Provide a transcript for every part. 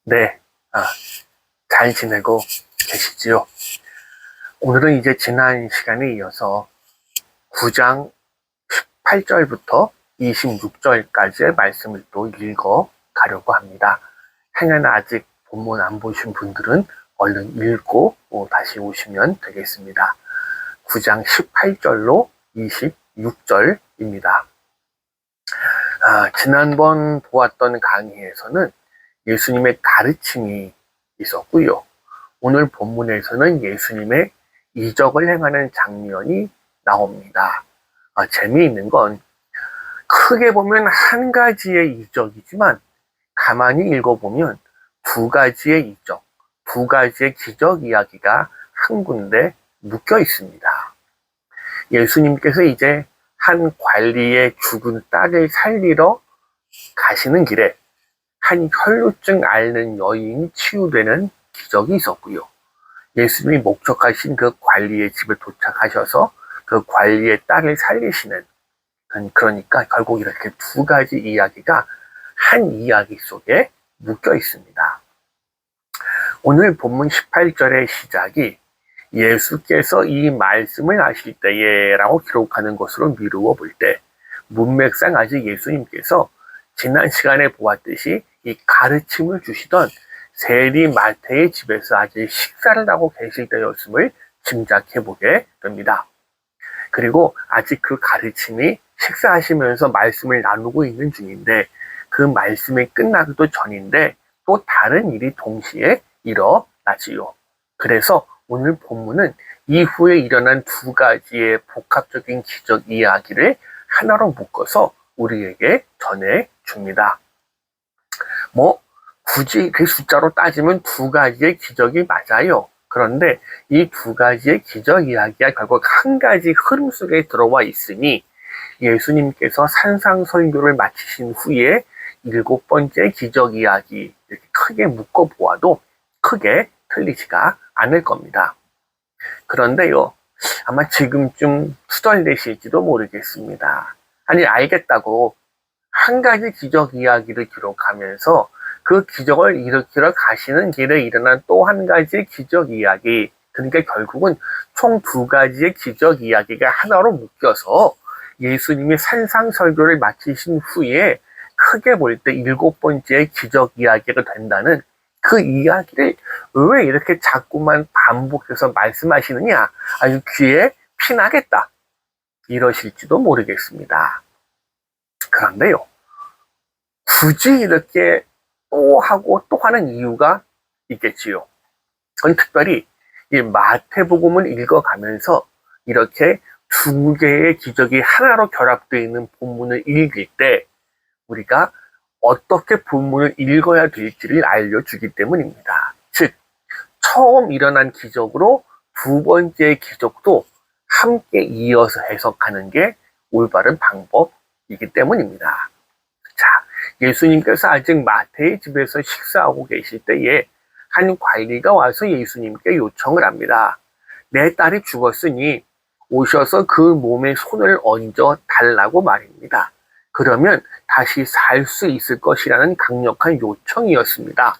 네, 아, 잘 지내고 계시지요? 오늘은 이제 지난 시간에 이어서 9장 8절부터 26절까지의 말씀을 또 읽어 가려고 합니다. 행여나 아직 본문 안 보신 분들은 얼른 읽고 다시 오시면 되겠습니다. 9장 18절로 26절입니다. 지난번 보았던 강의에서는 예수님의 가르침이 있었고요. 오늘 본문에서는 예수님의 이적을 행하는 장면이 나옵니다. 재미있는 건 크게 보면 한 가지의 이적이지만 가만히 읽어보면 두 가지의 이적, 두 가지의 기적 이야기가 한 군데 묶여 있습니다. 예수님께서 이제 한 관리의 죽은 딸을 살리러 가시는 길에 한 혈루증 앓는 여인이 치유되는 기적이 있었고요. 예수님이 목적하신 그 관리의 집에 도착하셔서 그 관리의 딸을 살리시는, 그러니까 결국 이렇게 두 가지 이야기가 한 이야기 속에 묶여 있습니다. 오늘 본문 18절의 시작이 예수께서 이 말씀을 하실 때에 라고 기록하는 것으로 미루어 볼 때 문맥상 아직 예수님께서 지난 시간에 보았듯이 이 가르침을 주시던 세리 마태의 집에서 아직 식사를 하고 계실 때였음을 짐작해 보게 됩니다. 그리고 아직 그 가르침이 식사하시면서 말씀을 나누고 있는 중인데 그 말씀이 끝나기도 전인데 또 다른 일이 동시에 일어나지요. 그래서 오늘 본문은 이후에 일어난 두 가지의 복합적인 기적 이야기를 하나로 묶어서 우리에게 전해줍니다. 굳이 그 숫자로 따지면 두 가지의 기적이 맞아요. 그런데 이 두 가지의 기적 이야기가 결국 한 가지 흐름 속에 들어와 있으니 예수님께서 산상설교를 마치신 후에 7번째 기적 이야기 이렇게 크게 묶어 보아도 크게 틀리지가 않을 겁니다. 그런데요, 아마 지금쯤 투덜대실지도 모르겠습니다. 아니, 알겠다고 한 가지 기적 이야기를 기록하면서 그 기적을 일으키러 가시는 길에 일어난 또 한 가지 기적 이야기, 그러니까 결국은 총 두 가지의 기적 이야기가 하나로 묶여서 예수님이 산상설교를 마치신 후에 크게 볼 때 7번째 기적 이야기가 된다는 그 이야기를 왜 이렇게 자꾸만 반복해서 말씀하시느냐, 아주 귀에 피나겠다 이러실지도 모르겠습니다. 그런데요, 굳이 이렇게 또 하고 또 하는 이유가 있겠지요. 그건 특별히 이 마태복음을 읽어가면서 이렇게 두 개의 기적이 하나로 결합되어 있는 본문을 읽을 때 우리가 어떻게 본문을 읽어야 될지를 알려주기 때문입니다. 즉, 처음 일어난 기적으로 두 번째 기적도 함께 이어서 해석하는 게 올바른 방법이기 때문입니다. 자, 예수님께서 아직 마태의 집에서 식사하고 계실 때에 한 관리가 와서 예수님께 요청을 합니다. 내 딸이 죽었으니 오셔서 그 몸에 손을 얹어 달라고 말입니다. 그러면 다시 살 수 있을 것이라는 강력한 요청이었습니다.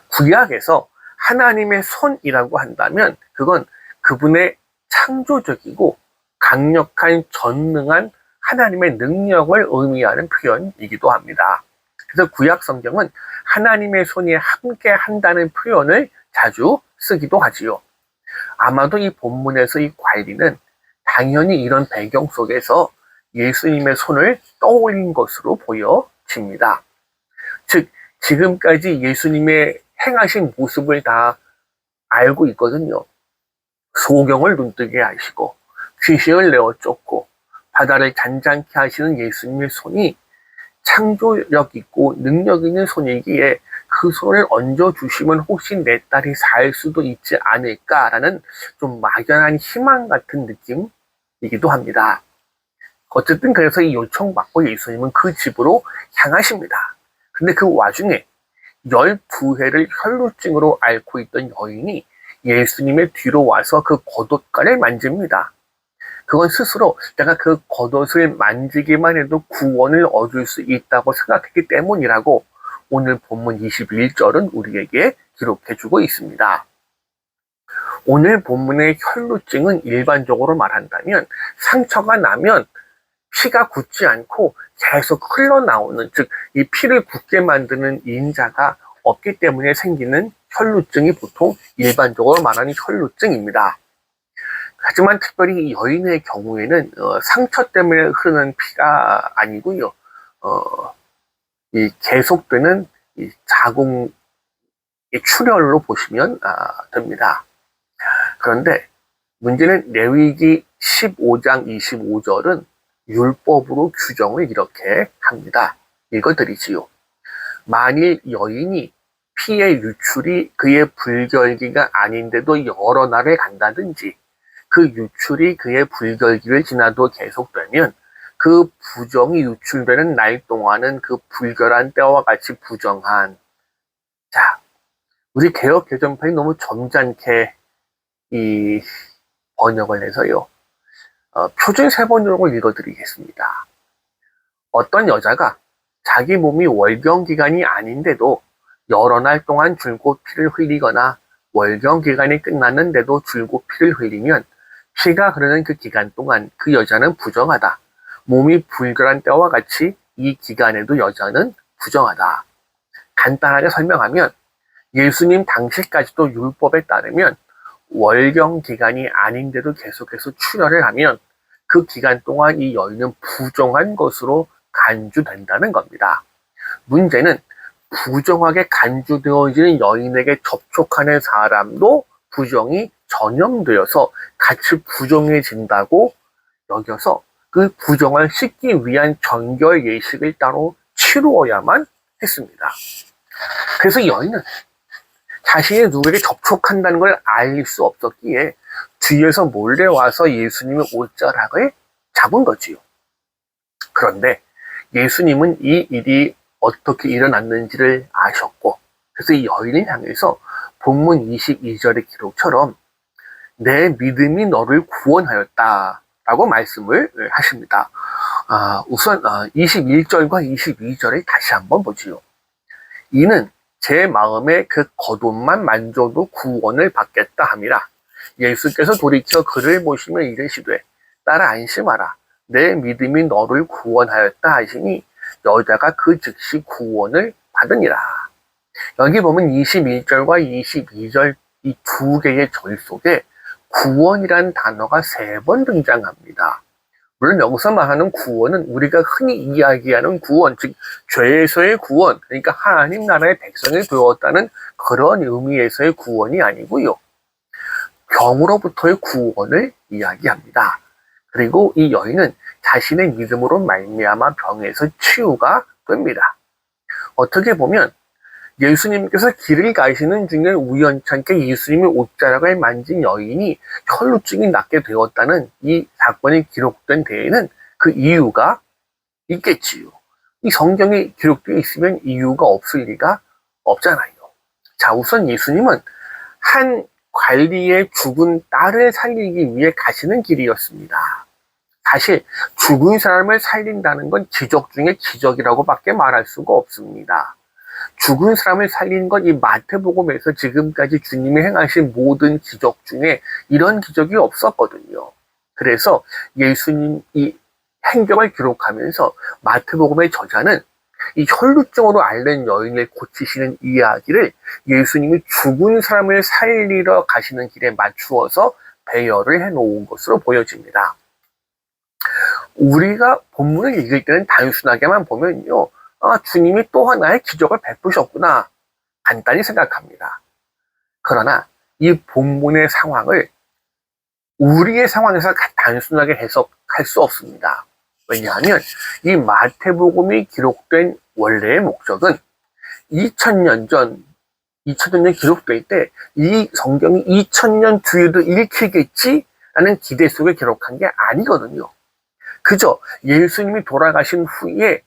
구약에서 하나님의 손이라고 한다면 그건 그분의 창조적이고 강력한 전능한 하나님의 능력을 의미하는 표현이기도 합니다. 그래서 구약 성경은 하나님의 손이 함께 한다는 표현을 자주 쓰기도 하지요. 아마도 이 본문에서 이 관리는 당연히 이런 배경 속에서 예수님의 손을 떠올린 것으로 보여집니다. 즉, 지금까지 예수님의 행하신 모습을 다 알고 있거든요. 소경을 눈뜨게 하시고 귀신을 내어 쫓고 바다를 잔잔케 하시는 예수님의 손이 창조력 있고 능력 있는 손이기에 그 손을 얹어주시면 혹시 내 딸이 살 수도 있지 않을까라는 좀 막연한 희망 같은 느낌이기도 합니다. 어쨌든 그래서 이 요청받고 예수님은 그 집으로 향하십니다. 근데 그 와중에 12회를 혈루증으로 앓고 있던 여인이 예수님의 뒤로 와서 그 겉옷가를 만집니다. 그건 스스로 내가 그 겉옷을 만지기만 해도 구원을 얻을 수 있다고 생각했기 때문이라고 오늘 본문 21절은 우리에게 기록해주고 있습니다. 오늘 본문의 혈루증은 일반적으로 말한다면 상처가 나면 피가 굳지 않고 계속 흘러나오는, 즉 이 피를 굳게 만드는 인자가 없기 때문에 생기는 혈루증이 보통 일반적으로 말하는 혈루증입니다. 하지만 특별히 이 여인의 경우에는 상처 때문에 흐르는 피가 아니고요. 이 계속되는 이 자궁의 출혈로 보시면 됩니다. 그런데 문제는 레위기 15장 25절은 율법으로 규정을 이렇게 합니다. 읽어드리지요. 만일 여인이 피의 유출이 그의 불결기가 아닌데도 여러 날을 간다든지 그 유출이 그의 불결기를 지나도 계속되면 그 부정이 유출되는 날 동안은 그 불결한 때와 같이 부정한. 자, 우리 개역 개정판이 너무 점잖게 이 번역을 해서요. 표준 세번역을 읽어드리겠습니다. 어떤 여자가 자기 몸이 월경 기간이 아닌데도 여러 날 동안 줄곧 피를 흘리거나 월경 기간이 끝났는데도 줄곧 피를 흘리면 피가 흐르는 그 기간 동안 그 여자는 부정하다. 몸이 불결한 때와 같이 이 기간에도 여자는 부정하다. 간단하게 설명하면 예수님 당시까지도 율법에 따르면 월경 기간이 아닌데도 계속해서 출혈을 하면 그 기간 동안 이 여인은 부정한 것으로 간주된다는 겁니다. 문제는 부정하게 간주되어지는 여인에게 접촉하는 사람도 부정이 전염되어서 같이 부정해진다고 여겨서 그 부정을 씻기 위한 정결 예식을 따로 치루어야만 했습니다. 그래서 여인은 자신이 누구에게 접촉한다는 걸 알 수 없었기에 뒤에서 몰래 와서 예수님의 옷자락을 잡은 거지요. 그런데 예수님은 이 일이 어떻게 일어났는지를 아셨고, 그래서 이 여인을 향해서 본문 22절의 기록처럼 내 믿음이 너를 구원하였다 라고 말씀을 하십니다. 우선 21절과 22절을 다시 한번 보지요. 이는 제 마음에 그 겉옷만 만져도 구원을 받겠다 함이라. 예수께서 돌이켜 그를 보시며 이르시되 딸아 안심하라. 내 믿음이 너를 구원하였다 하시니 여자가 그 즉시 구원을 받으니라. 여기 보면 21절과 22절 이 두 개의 절 속에 구원이라는 단어가 3번 등장합니다. 물론 여기서 말하는 구원은 우리가 흔히 이야기하는 구원, 즉 죄에서의 구원, 그러니까 하나님 나라의 백성이 되었다는 그런 의미에서의 구원이 아니고요. 병으로부터의 구원을 이야기합니다. 그리고 이 여인은 자신의 믿음으로 말미암아 병에서 치유가 됩니다. 어떻게 보면 예수님께서 길을 가시는 중에 우연찮게 예수님의 옷자락을 만진 여인이 혈루증이 낫게 되었다는 이 사건이 기록된 데에는 그 이유가 있겠지요. 이 성경에 기록되어 있으면 이유가 없을 리가 없잖아요. 자, 우선 예수님은 한 관리의 죽은 딸을 살리기 위해 가시는 길이었습니다. 사실 죽은 사람을 살린다는 건 기적 중에 기적이라고밖에 말할 수가 없습니다. 죽은 사람을 살리는 건 이 마태복음에서 지금까지 주님이 행하신 모든 기적 중에 이런 기적이 없었거든요. 그래서 예수님 이 행적을 기록하면서 마태복음의 저자는 이 혈루증으로 앓는 여인을 고치시는 이야기를 예수님이 죽은 사람을 살리러 가시는 길에 맞추어서 배열을 해놓은 것으로 보여집니다. 우리가 본문을 읽을 때는 단순하게만 보면요, 주님이 또 하나의 기적을 베푸셨구나 간단히 생각합니다. 그러나 이 본문의 상황을 우리의 상황에서 단순하게 해석할 수 없습니다. 왜냐하면 이 마태복음이 기록된 원래의 목적은 2000년 전 기록될 때 이 성경이 2000년 뒤에도 읽히겠지라는 기대 속에 기록한 게 아니거든요. 그저 예수님이 돌아가신 후에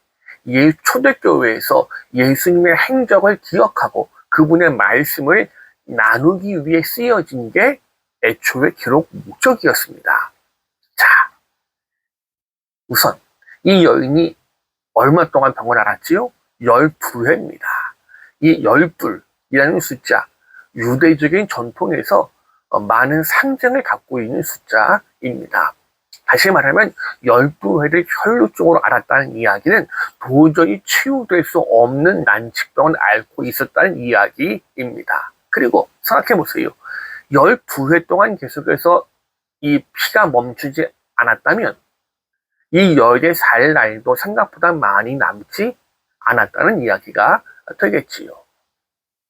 초대교회에서 예수님의 행적을 기억하고 그분의 말씀을 나누기 위해 쓰여진 게 애초의 기록 목적이었습니다. 자, 우선 이 여인이 얼마 동안 병을 앓았지요? 12회입니다. 이 열둘이라는 숫자, 유대적인 전통에서 많은 상징을 갖고 있는 숫자입니다. 다시 말하면 12회를 혈루증으로 알았다는 이야기는 도저히 치유될 수 없는 난치병을 앓고 있었다는 이야기입니다. 그리고 생각해보세요. 12회 동안 계속해서 이 피가 멈추지 않았다면 이 열에 살 날도 생각보다 많이 남지 않았다는 이야기가 되겠지요.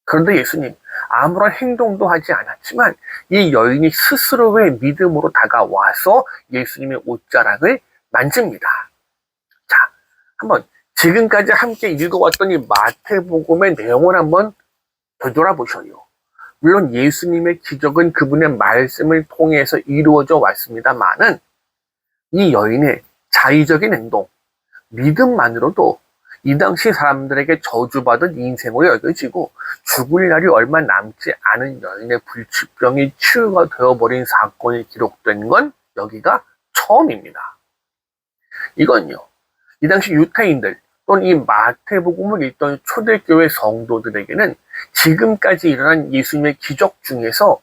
그런데 예수님 아무런 행동도 하지 않았지만 이 여인이 스스로의 믿음으로 다가와서 예수님의 옷자락을 만집니다. 자, 한번 지금까지 함께 읽어왔던 이 마태복음의 내용을 한번 되돌아보셔요. 물론 예수님의 기적은 그분의 말씀을 통해서 이루어져 왔습니다만은 이 여인의 자의적인 행동, 믿음만으로도 이 당시 사람들에게 저주받은 인생으로 여겨지고 죽을 날이 얼마 남지 않은 여인의 불치병이 치유가 되어버린 사건이 기록된 건 여기가 처음입니다. 이건요, 이 당시 유태인들 또는 이 마태복음을 읽던 초대교회 성도들에게는 지금까지 일어난 예수님의 기적 중에서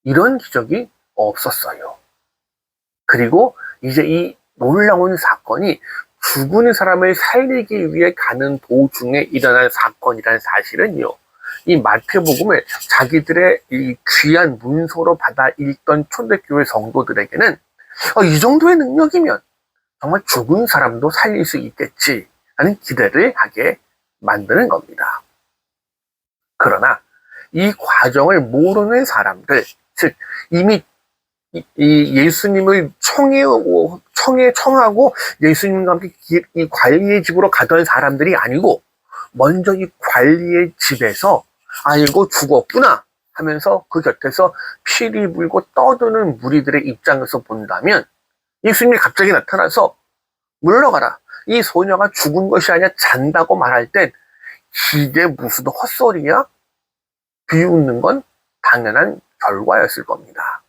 이런 기적이 없었어요. 그리고 이제 이 놀라운 사건이 죽은 사람을 살리기 위해 가는 도중에 일어난 사건이라는 사실은요, 이 마태복음을 자기들의 이 귀한 문서로 받아 읽던 초대교회 성도들에게는 이 정도의 능력이면 정말 죽은 사람도 살릴 수 있겠지 하는 기대를 하게 만드는 겁니다. 그러나 이 과정을 모르는 사람들, 즉 이미 이 예수님을 청하고 예수님과 함께 이 관리의 집으로 가던 사람들이 아니고 먼저 이 관리의 집에서 아이고 죽었구나 하면서 그 곁에서 피리 불고 떠드는 무리들의 입장에서 본다면 예수님이 갑자기 나타나서 물러가라, 이 소녀가 죽은 것이 아니라 잔다고 말할 땐 이게 무슨 헛소리야? 비웃는 건 당연한 결과였을 겁니다.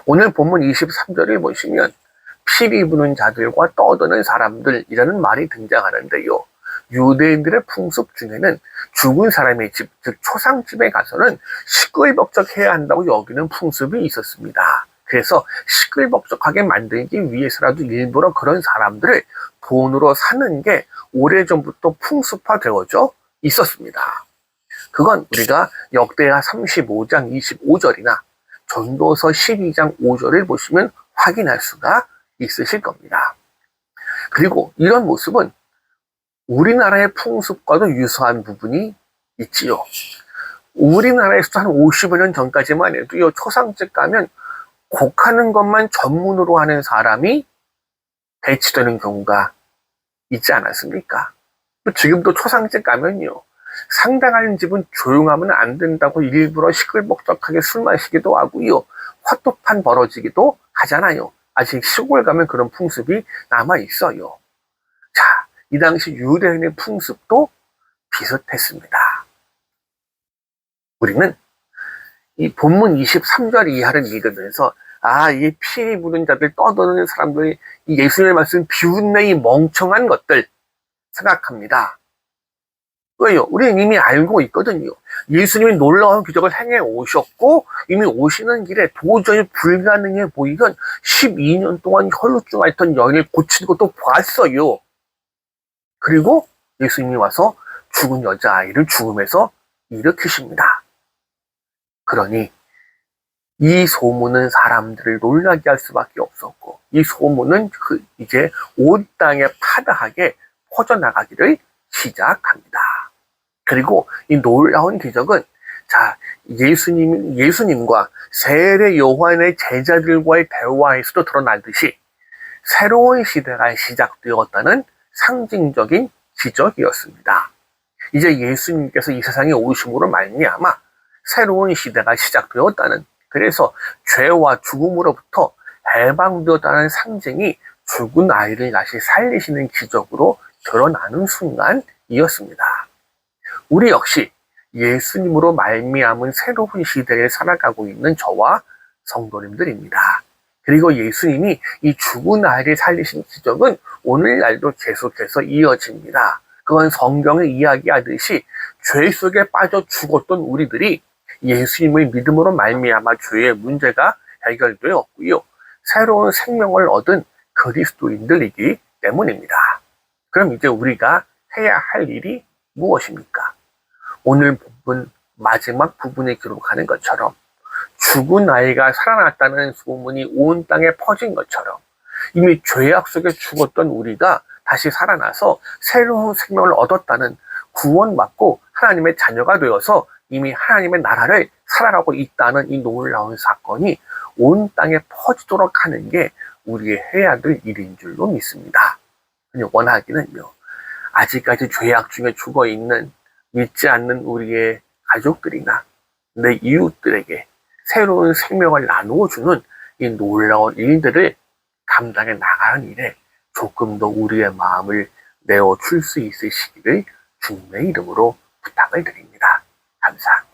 오늘 본문 23절을 보시면 피리 부는 자들과 떠드는 사람들이라는 말이 등장하는데요. 유대인들의 풍습 중에는 죽은 사람의 집, 즉 초상집에 가서는 시끌벅적해야 한다고 여기는 풍습이 있었습니다. 그래서 시끌벅적하게 만들기 위해서라도 일부러 그런 사람들을 돈으로 사는 게 오래전부터 풍습화되어져 있었습니다. 그건 우리가 역대하 35장 25절이나 전도서 12장 5절을 보시면 확인할 수가 있으실 겁니다. 그리고 이런 모습은 우리나라의 풍습과도 유사한 부분이 있지요. 우리나라에서도 한 50여 년 전까지만 해도 초상집 가면 곡하는 것만 전문으로 하는 사람이 배치되는 경우가 있지 않았습니까? 지금도 초상집 가면요, 상당한 집은 조용하면 안 된다고 일부러 시끌벅적하게 술 마시기도 하고요, 화투판 벌어지기도 하잖아요. 아직 시골 가면 그런 풍습이 남아 있어요. 자, 이 당시 유대인의 풍습도 비슷했습니다. 우리는 이 본문 23절 이하를 읽으면서 이 피리 부는 자들, 떠드는 사람들이 이 예수님의 말씀 비웃네 이 멍청한 것들 생각합니다. 왜요? 우리는 이미 알고 있거든요. 예수님이 놀라운 기적을 행해 오셨고 이미 오시는 길에 도저히 불가능해 보이던 12년 동안 혈루증 앓던 여인을 고치는 것도 봤어요. 그리고 예수님이 와서 죽은 여자아이를 죽음에서 일으키십니다. 그러니 이 소문은 사람들을 놀라게 할 수밖에 없었고 이 소문은 이제 온 땅에 파다하게 퍼져나가기를 시작합니다. 그리고 이 놀라운 기적은 예수님과 세례 요한의 제자들과의 대화에서도 드러나듯이 새로운 시대가 시작되었다는 상징적인 기적이었습니다. 이제 예수님께서 이 세상에 오심으로 말미암아 새로운 시대가 시작되었다는, 그래서 죄와 죽음으로부터 해방되었다는 상징이 죽은 아이를 다시 살리시는 기적으로 드러나는 순간이었습니다. 우리 역시 예수님으로 말미암은 새로운 시대에 살아가고 있는 저와 성도님들입니다. 그리고 예수님이 이 죽은 아이를 살리신 기적은 오늘날도 계속해서 이어집니다. 그건 성경에 이야기하듯이 죄 속에 빠져 죽었던 우리들이 예수님의 믿음으로 말미암아 죄의 문제가 해결되었고요. 새로운 생명을 얻은 그리스도인들이기 때문입니다. 그럼 이제 우리가 해야 할 일이 무엇입니까? 오늘 본문 마지막 부분에 기록하는 것처럼 죽은 아이가 살아났다는 소문이 온 땅에 퍼진 것처럼 이미 죄악 속에 죽었던 우리가 다시 살아나서 새로운 생명을 얻었다는, 구원받고 하나님의 자녀가 되어서 이미 하나님의 나라를 살아가고 있다는 이 놀라운 사건이 온 땅에 퍼지도록 하는 게 우리의 해야 될 일인 줄로 믿습니다. 원하기는요, 아직까지 죄악 중에 죽어있는 믿지 않는 우리의 가족들이나 내 이웃들에게 새로운 생명을 나누어주는 이 놀라운 일들을 감당해 나가는 일에 조금 더 우리의 마음을 내어줄 수 있으시기를 주님의 이름으로 부탁을 드립니다. 감사합니다.